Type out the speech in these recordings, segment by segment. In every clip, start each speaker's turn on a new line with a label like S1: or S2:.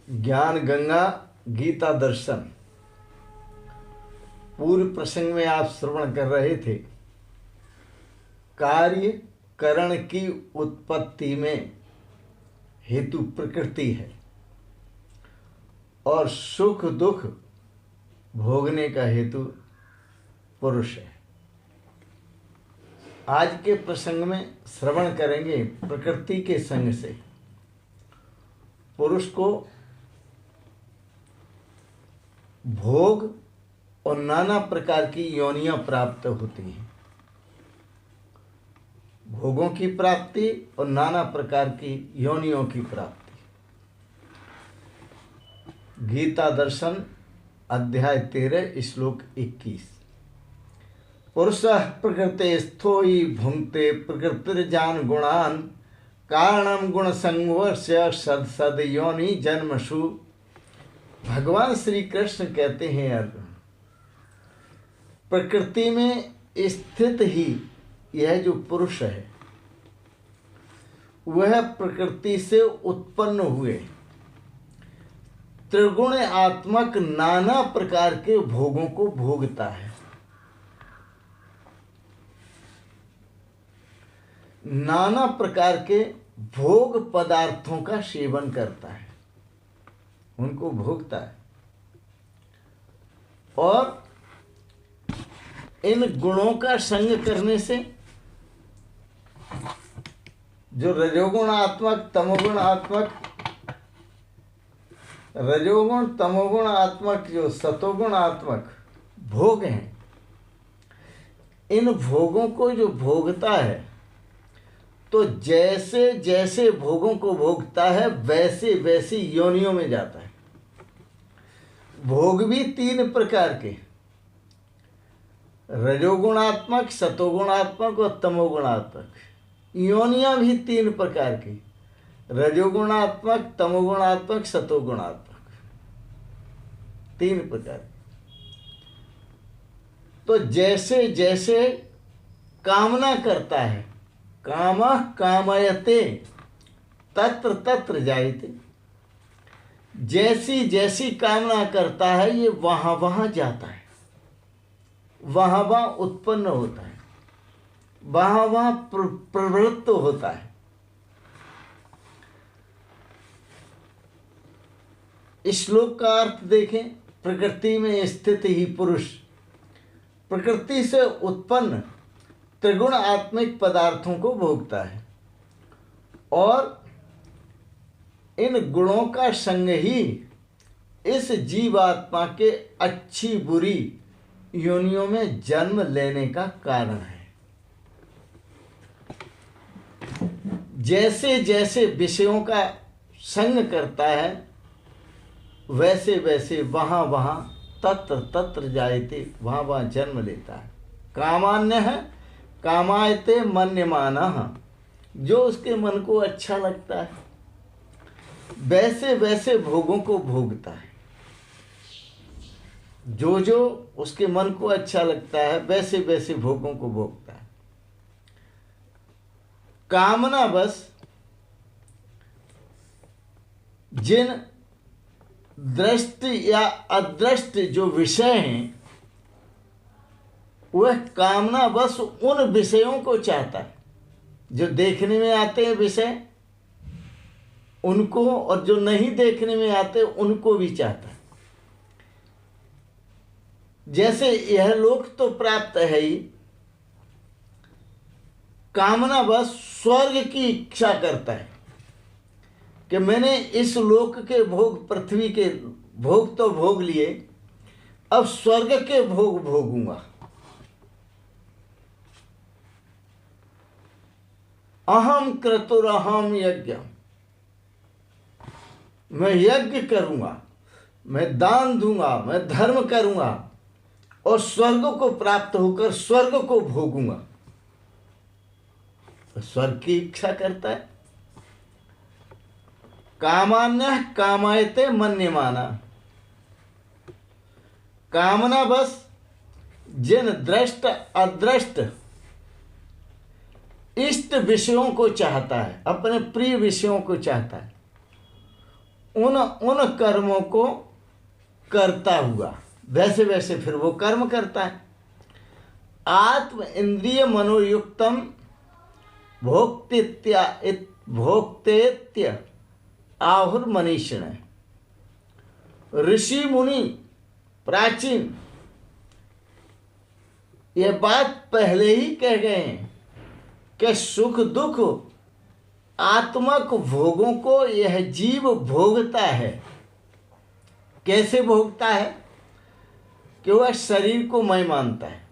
S1: ज्ञान गंगा गीता दर्शन। पूर्व प्रसंग में आप श्रवण कर रहे थे, कार्य करण की उत्पत्ति में हेतु प्रकृति है और सुख दुख भोगने का हेतु पुरुष है। आज के प्रसंग में श्रवण करेंगे प्रकृति के संग से पुरुष को भोग और नाना प्रकार की योनियां प्राप्त होती हैं। भोगों की प्राप्ति और नाना प्रकार की योनियों की प्राप्ति। गीता दर्शन अध्याय 13 श्लोक 21। पुरुषः प्रकृते स्थो हि भुंक्ते प्रकृतिर्जान गुणान कारणम गुण संवर्ष्य सद सद योनि जन्मसु। भगवान श्री कृष्ण कहते हैं, अर्जुन, प्रकृति में स्थित ही यह जो पुरुष है वह प्रकृति से उत्पन्न हुए त्रिगुण आत्मक नाना प्रकार के भोगों को भोगता है। नाना प्रकार के भोग पदार्थों का सेवन करता है, उनको भोगता है और इन गुणों का संग करने से जो रजोगुणात्मक तमोगुणात्मक जो सतोगुणात्मक भोग हैं, इन भोगों को जो भोगता है तो जैसे जैसे भोगों को भोगता है वैसे वैसी योनियों में जाता है। भोग भी 3 प्रकार के, रजोगुणात्मक, सतोगुणात्मक और तमोगुणात्मक। योनियां भी 3 प्रकार की, रजोगुणात्मक, तमोगुणात्मक, सतोगुणात्मक, 3 प्रकार। तो जैसे जैसे कामना करता है, कामः कामयते तत्र तत्र जायते, जैसी जैसी कामना करता है ये वहां वहां जाता है, वहां वहां उत्पन्न होता है, वहां वहां प्रवृत्त होता है। इस श्लोक का अर्थ देखें, प्रकृति में स्थित ही पुरुष प्रकृति से उत्पन्न त्रिगुण आत्मिक पदार्थों को भोगता है और इन गुणों का संग ही इस जीवात्मा के अच्छी बुरी योनियों में जन्म लेने का कारण है। जैसे जैसे विषयों का संग करता है वैसे वैसे वहां वहां तत्र तत्र जायते, वहां वहां जन्म लेता है। कामान्य है कामायते मन्यमानः, जो उसके मन को अच्छा लगता है वैसे वैसे भोगों को भोगता है। जो जो उसके मन को अच्छा लगता है वैसे वैसे भोगों को भोगता है। कामना बस जिन दृष्ट या अदृष्ट जो विषय हैं वह कामना बस उन विषयों को चाहता है जो देखने में आते हैं विषय, उनको, और जो नहीं देखने में आते उनको भी चाहता है। जैसे यह लोक तो प्राप्त है ही, कामना बस स्वर्ग की इच्छा करता है कि मैंने इस लोक के भोग, पृथ्वी के भोग तो भोग लिए, अब स्वर्ग के भोग भोगूंगा। अहम क्रतुरहम यज्ञ, मैं यज्ञ करूंगा, मैं दान दूंगा, मैं धर्म करूंगा और स्वर्ग को प्राप्त होकर स्वर्ग को भोगूंगा। तो स्वर्ग की इच्छा करता है। कामान्य कामायते मन्यमाना, कामना बस जिन दृष्ट अदृष्ट इष्ट विषयों को चाहता है, अपने प्रिय विषयों को चाहता है, उन उन कर्मों को करता हुआ वैसे वैसे फिर वो कर्म करता है। आत्म इंद्रिय मनोयुक्तम भोक्तेत्य आहुर मनीषिण। ऋषि मुनि प्राचीन ये बात पहले ही कह गए हैं कि सुख दुख आत्मक भोगों को यह जीव भोगता है। कैसे भोगता है? कि वह शरीर को मैं मानता है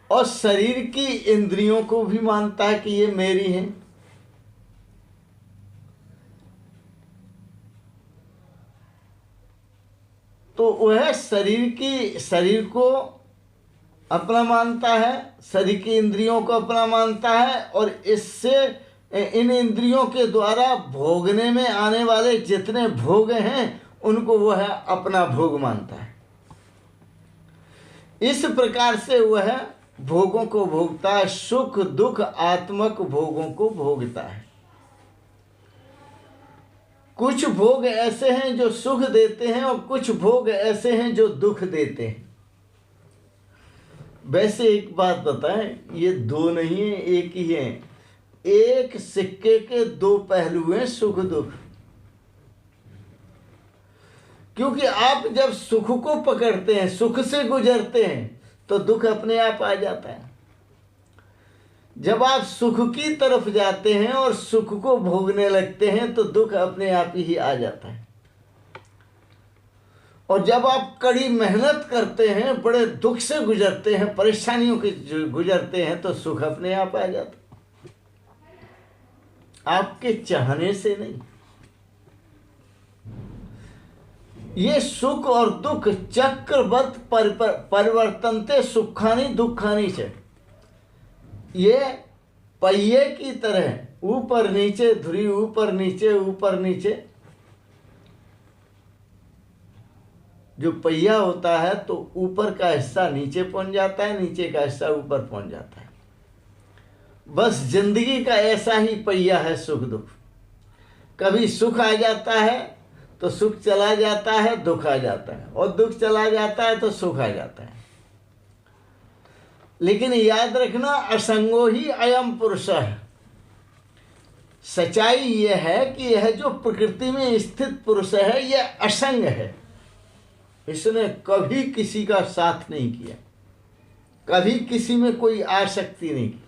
S1: और शरीर की इंद्रियों को भी मानता है कि ये मेरी हैं। तो वह शरीर को अपना मानता है, शरीर की इंद्रियों को अपना मानता है और इससे इन इंद्रियों के द्वारा भोगने में आने वाले जितने भोग हैं उनको वह अपना भोग मानता है। इस प्रकार से वह भोगों को भोगता है, सुख दुख आत्मक भोगों को भोगता है। कुछ भोग ऐसे हैं जो सुख देते हैं और कुछ भोग ऐसे हैं जो दुख देते हैं। वैसे एक बात बताएं, ये दो नहीं है, एक ही है। एक सिक्के के दो पहलू हैं, सुख दुख। क्योंकि आप जब सुख को पकड़ते हैं, सुख से गुजरते हैं, तो दुख अपने आप आ जाता है। जब आप सुख की तरफ जाते हैं और सुख को भोगने लगते हैं तो दुख अपने आप ही आ जाता है। और जब आप कड़ी मेहनत करते हैं, बड़े दुख से गुजरते हैं, परेशानियों के गुजरते हैं, तो सुख अपने आप आ जाता है, आपके चाहने से नहीं। ये सुख और दुख चक्रवत परिवर्तनते सुखानी दुखानी से, ये पहिए की तरह ऊपर नीचे धुरी, ऊपर नीचे ऊपर नीचे। जो पहिया होता है तो ऊपर का हिस्सा नीचे पहुंच जाता है, नीचे का हिस्सा ऊपर पहुंच जाता है। बस जिंदगी का ऐसा ही पहिया है सुख दुख। कभी सुख आ जाता है तो सुख चला जाता है, दुख आ जाता है, और दुख चला जाता है तो सुख आ जाता है। लेकिन याद रखना, असंगो ही अयम पुरुष है। सच्चाई यह है कि यह जो प्रकृति में स्थित पुरुष है यह असंग है। इसने कभी किसी का साथ नहीं किया, कभी किसी में कोई आसक्ति नहीं की।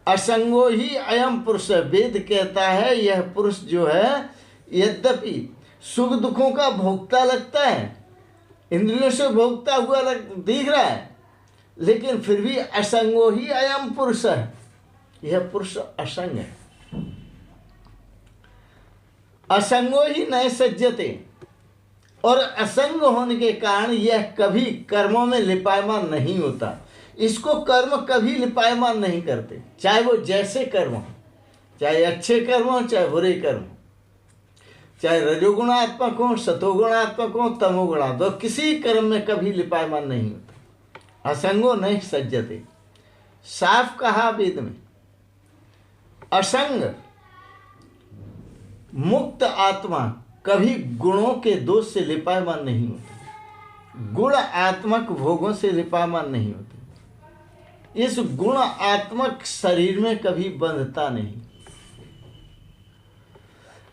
S1: असंगो ही अयम पुरुष है। वेद कहता है यह पुरुष जो है यद्यपि सुख दुखों का भोगता लगता है, इंद्रियों से भोगता हुआ दिख रहा है, लेकिन फिर भी असंगो ही अयम पुरुष है। यह पुरुष असंग है। असंगो ही नए सज्जते, और असंग होने के कारण यह कभी कर्मों में लिपायमान नहीं होता। इसको कर्म कभी लिपायमान नहीं करते, चाहे वो जैसे कर्म हो, चाहे अच्छे कर्म हो चाहे बुरे कर्म हो, चाहे रजोगुणात्मक हो सतोगुणात्मक हो तमोगुणात्मक, किसी कर्म में कभी लिपायमान नहीं होता। असंगो नहीं सज्जते, साफ कहा वेद में। असंग मुक्त आत्मा कभी गुणों के दोष से लिपायमान नहीं होती, गुण आत्मक भोगों से लिपायमान नहीं होती। इस गुण आत्मक शरीर में कभी बंधता नहीं,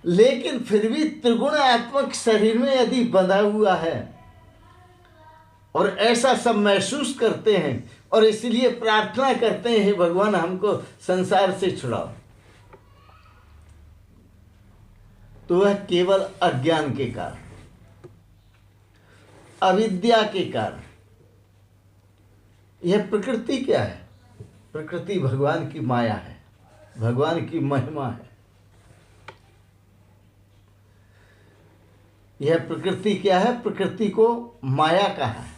S1: लेकिन फिर भी त्रिगुणात्मक शरीर में यदि बंधा हुआ है और ऐसा सब महसूस करते हैं और इसलिए प्रार्थना करते हैं, हे भगवान हमको संसार से छुड़ाओ, तो वह केवल अज्ञान के कारण, अविद्या के कारण। यह प्रकृति क्या है? प्रकृति भगवान की माया है, भगवान की महिमा है। यह प्रकृति क्या है? प्रकृति को माया कहा है।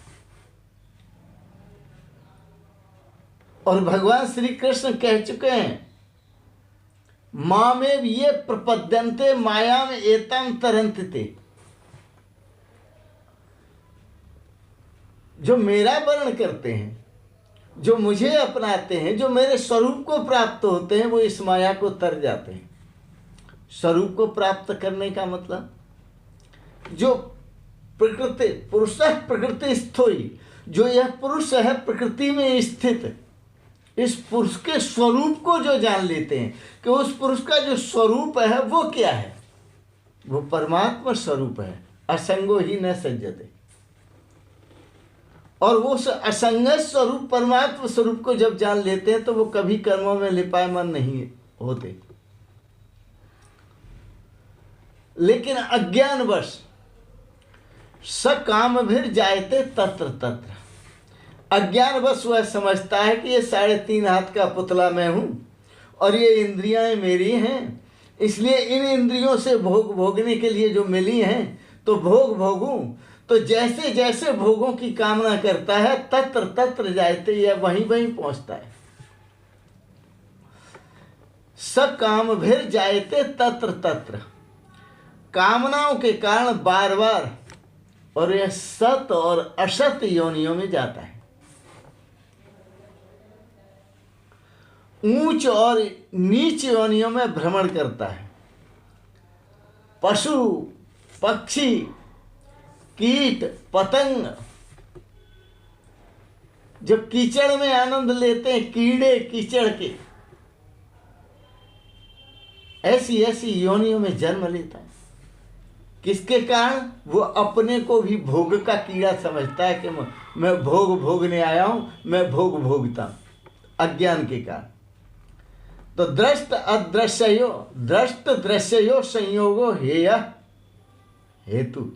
S1: और भगवान श्री कृष्ण कह चुके हैं, मामेव ये प्रपद्यन्ते मायाम एतम तरन्ते। जो मेरा वर्ण करते हैं, जो मुझे अपनाते हैं, जो मेरे स्वरूप को प्राप्त होते हैं, वो इस माया को तर जाते हैं। स्वरूप को प्राप्त करने का मतलब, जो प्रकृति पुरुष प्रकृति स्थोई, जो यह पुरुष है प्रकृति में स्थित, इस पुरुष के स्वरूप को जो जान लेते हैं कि उस पुरुष का जो स्वरूप है वो क्या है, वो परमात्मा स्वरूप है, असंगो ही न सज्जते। और वो असंग स्वरूप परमात्मा स्वरूप को जब जान लेते हैं तो वो कभी कर्मों में लिपायमान नहीं होते। लेकिन अज्ञानवश सकाम भी जायते तत्र तत्र, अज्ञानवश वह समझता है कि ये 3.5 हाथ का पुतला मैं हूं और ये इंद्रियां मेरी हैं, इसलिए इन इंद्रियों से भोग भोगने के लिए जो मिली हैं तो भोग भोगूं। तो जैसे जैसे भोगों की कामना करता है तत्र तत्र जायते, या वहीं वहीं पहुंचता है। सकाम भी जायते तत्र तत्र, कामनाओं के कारण बार बार और यह सत और असत योनियों में जाता है, ऊंच और नीच योनियों में भ्रमण करता है। पशु पक्षी कीट पतंग जो कीचड़ में आनंद लेते हैं, कीड़े कीचड़ के, ऐसी ऐसी योनियों में जन्म लेता है। किसके कारण? वो अपने को भी भोग का कीड़ा समझता है कि मैं भोग भोगने आया हूं, मैं भोग भोगता हूं, अज्ञान के कारण। तो दृष्ट अदृश्यो, दृष्ट दृश्यो संयोगो हेय हेतु।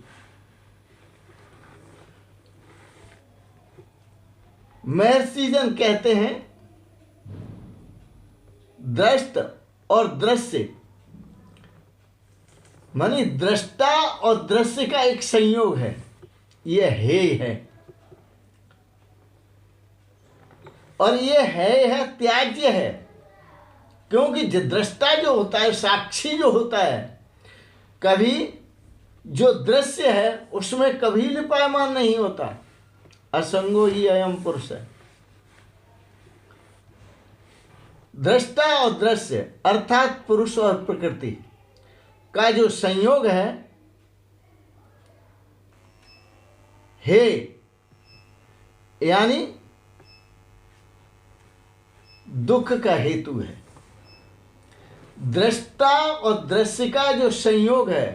S1: महर्षिजन कहते हैं दृष्ट और दृश्य मानी दृष्टा और दृश्य का एक संयोग है, यह हेय है। और यह है त्याज्य है, क्योंकि दृष्टा जो होता है, साक्षी जो होता है, कभी जो दृश्य है उसमें कभी लिपायमान नहीं होता। असंगो ही अयम पुरुष है। दृष्टा और दृश्य अर्थात पुरुष और प्रकृति का जो संयोग है, हे यानी दुख का हेतु है। दृष्टा और दृश्य का जो संयोग है,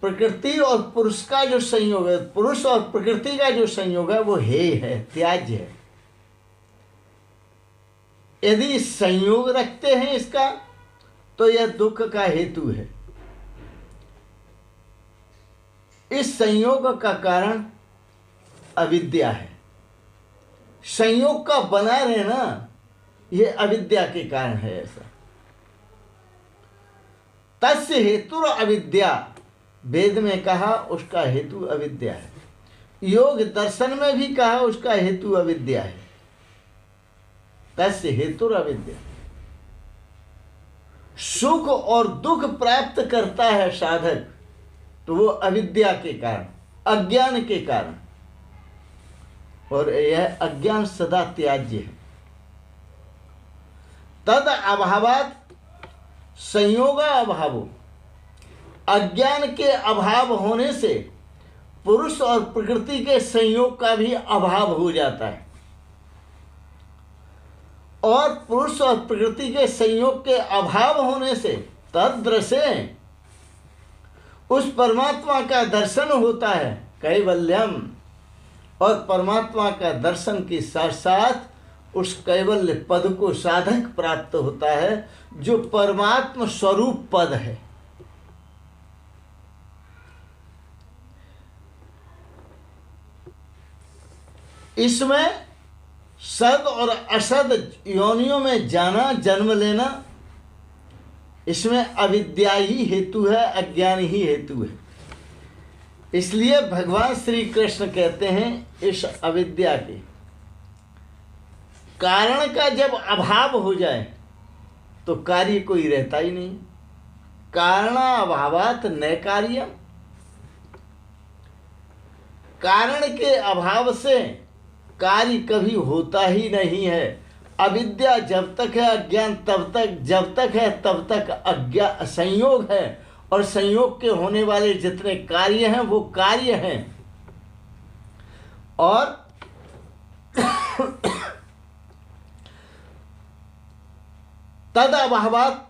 S1: प्रकृति और पुरुष का जो संयोग है, पुरुष और प्रकृति का जो संयोग है, वो हेय है, त्याज्य है। यदि संयोग रखते हैं इसका तो यह दुख का हेतु है। इस संयोग का कारण अविद्या है। संयोग का बना रहना यह अविद्या के कारण है। ऐसा तस्य हेतु अविद्या, वेद में कहा उसका हेतु अविद्या है। योग दर्शन में भी कहा उसका हेतु अविद्या है। तस्य हेतु अविद्या। सुख और दुख प्राप्त करता है साधक तो वो अविद्या के कारण, अज्ञान के कारण, और यह अज्ञान सदा त्याज्य है। तद अभावात संयोग अभावो, अज्ञान के अभाव होने से पुरुष और प्रकृति के संयोग का भी अभाव हो जाता है। और पुरुष और प्रकृति के संयोग के अभाव होने से तद्दृश्य उस परमात्मा का दर्शन होता है, कैवल्यम। और परमात्मा का दर्शन के साथ साथ उस कैवल्य पद को साधक प्राप्त होता है जो परमात्मा स्वरूप पद है। इसमें सद और असद योनियों में जाना, जन्म लेना, इसमें अविद्या ही हेतु है, अज्ञान ही हेतु है। इसलिए भगवान श्री कृष्ण कहते हैं इस अविद्या के कारण का जब अभाव हो जाए तो कार्य कोई रहता ही नहीं। कारणाभावात न कार्यम, कारण के अभाव से कार्य कभी होता ही नहीं है। अविद्या जब तक है, अज्ञान तब तक, जब तक है तब तक अज्ञान संयोग है, और संयोग के होने वाले जितने कार्य हैं वो कार्य हैं। और तद अभावात,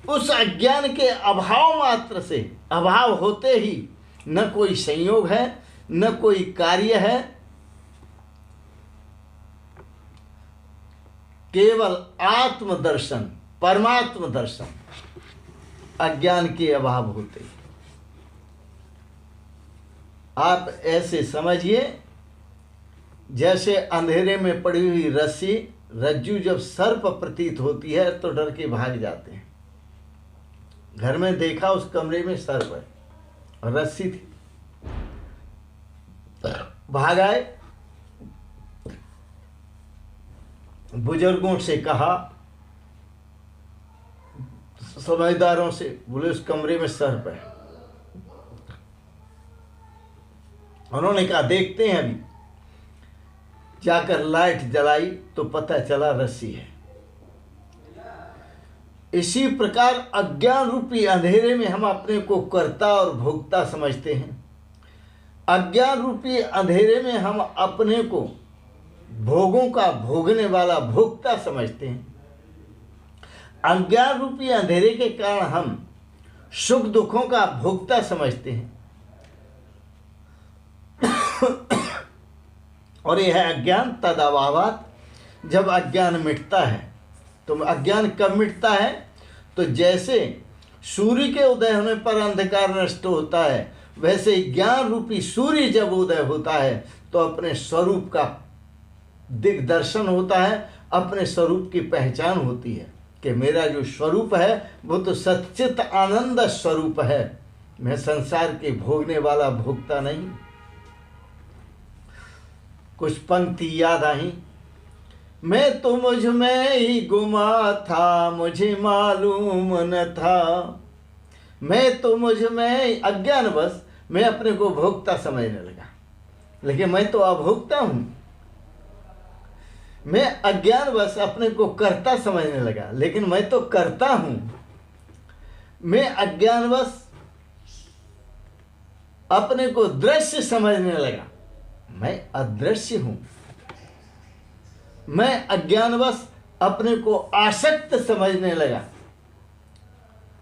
S1: उस अज्ञान के अभाव मात्र से, अभाव होते ही न कोई संयोग है न कोई कार्य है, केवल आत्मदर्शन, परमात्म दर्शन, अज्ञान के अभाव होते। आप ऐसे समझिए जैसे अंधेरे में पड़ी हुई रस्सी, रज्जू जब सर्प प्रतीत होती है तो डर के भाग जाते हैं। घर में देखा उस कमरे में सर्प है और रस्सी थी, भाग आए। बुजुर्गों से कहा, समझदारों से, बोले उस कमरे में सर्प है। उन्होंने कहा देखते हैं। अभी जाकर लाइट जलाई तो पता चला रस्सी है। इसी प्रकार अज्ञान रूपी अंधेरे में हम अपने को कर्ता और भोक्ता समझते हैं। अज्ञान रूपी अंधेरे में हम अपने को भोगों का भोगने वाला भोक्ता समझते हैं। अज्ञान रूपी अंधेरे के कारण हम सुख दुखों का भोक्ता समझते हैं। और यह अज्ञान तद अभावात, जब अज्ञान मिटता है, तो अज्ञान कब मिटता है? तो जैसे सूर्य के उदय होने पर अंधकार नष्ट होता है, वैसे ज्ञान रूपी सूर्य जब उदय होता है तो अपने स्वरूप का दिग्दर्शन होता है, अपने स्वरूप की पहचान होती है कि मेरा जो स्वरूप है वो तो सच्चित आनंद स्वरूप है, मैं संसार के भोगने वाला भोगता नहीं। कुछ पंक्ति याद आई, मैं तो मुझ में ही गुमा था, मुझे मालूम न था। मैं तो मुझ में, अज्ञानवश मैं अपने को भोक्ता समझने लगा, लेकिन मैं तो अभोक्ता हूं। मैं अज्ञानवश अपने को कर्ता समझने लगा, लेकिन मैं तो कर्ता हूं। मैं अज्ञानवश अपने को दृश्य समझने लगा, मैं अदृश्य हूं। मैं अज्ञानवश अपने को आसक्त समझने लगा,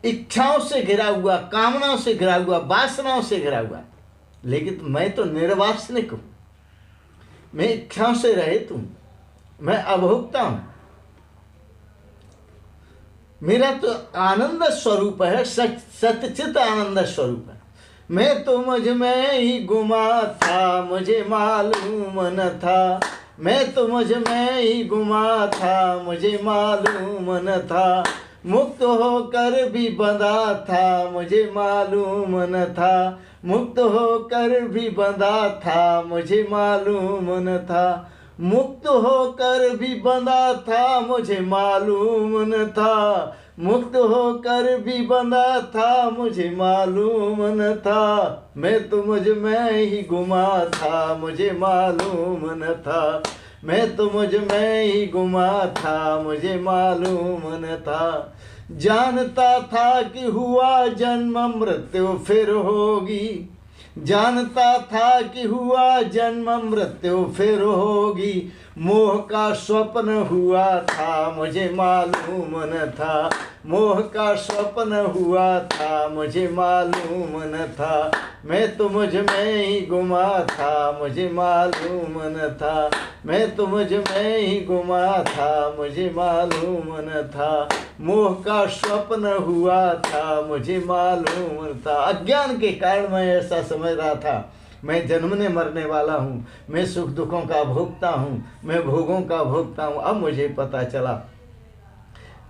S1: इच्छाओं से घिरा हुआ, कामनाओं से घिरा हुआ, वासनाओं से घिरा हुआ, लेकिन मैं तो निर्वासनिक हूं। मैं इच्छाओं से रहित हूं, मैं अभोक्ता हूं। मेरा तो आनंद स्वरूप है, सच्चित आनंद स्वरूप है। मैं तो मुझ में ही गुमा था, मुझे मालूम न था। मैं तो मुझ में ही गुमा था, मुझे मालूम न था। मुक्त होकर भी बंधा था, मुझे मालूम न था। मुक्त होकर भी बंधा था, मुझे मालूम न था। मुक्त होकर भी बंधा था, मुझे मालूम न था। मुक्त होकर भी बंधा था, मुझे मालूम न था। मैं तो मुझ में ही गुमा था, मुझे मालूम न था। मैं तो मुझ में ही गुमा था, मुझे मालूम न था। जानता था कि हुआ जन्म मृत्यु फिर होगी। जानता था कि हुआ जन्म मृत्यु फिर होगी। मोह का स्वप्न हुआ था, मुझे मालूम न था। मोह का स्वप्न हुआ था, मुझे मालूम न था। मैं तो मुझ में ही गुमा था, मुझे मालूम न था। मैं तो मुझ में ही गुमा था, मुझे मालूम न था। मोह का स्वप्न हुआ था, मुझे मालूम न था। अज्ञान के कारण मैं ऐसा समझ रहा था, मैं जन्मने मरने वाला हूँ, मैं सुख दुखों का भोगता हूँ, मैं भोगों का भोगता हूँ। अब मुझे पता चला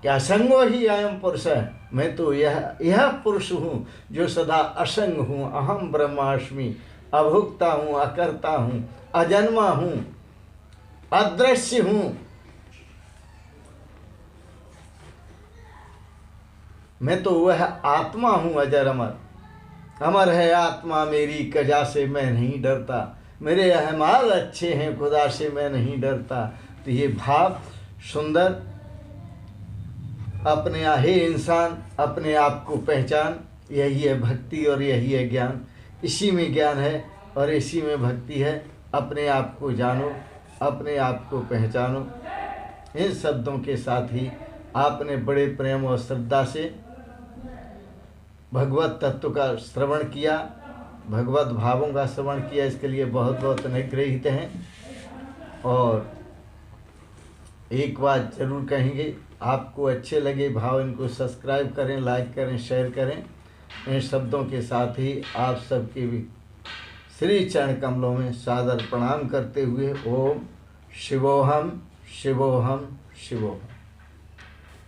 S1: कि असंगो ही अयम पुरुष है। मैं तो यह पुरुष हूँ जो सदा असंग हूँ। अहम ब्रह्मास्मि, अभोक्ता हूँ, अकर्ता हूँ, अजन्मा हूँ, अदृश्य हूँ। मैं तो वह आत्मा हूँ, अजर अमर। अमर है आत्मा मेरी, कजा से मैं नहीं डरता। मेरे अहमाल अच्छे हैं, खुदा से मैं नहीं डरता। तो ये भाव सुंदर। अपने हे इंसान, अपने आप को पहचान। यही है भक्ति और यही है ज्ञान। इसी में ज्ञान है और इसी में भक्ति है। अपने आप को जानो, अपने आप को पहचानो। इन शब्दों के साथ ही आपने बड़े प्रेम और श्रद्धा से भगवत तत्व का श्रवण किया, भगवत भावों का श्रवण किया। इसके लिए बहुत बहुत अनुग्रहित हैं। और एक बात जरूर कहेंगे, आपको अच्छे लगे भाव, इनको सब्सक्राइब करें, लाइक करें, शेयर करें। इन शब्दों के साथ ही आप सबके भी श्री चरण कमलों में सादर प्रणाम करते हुए ओम शिवोहम शिवोहम शिवोहम।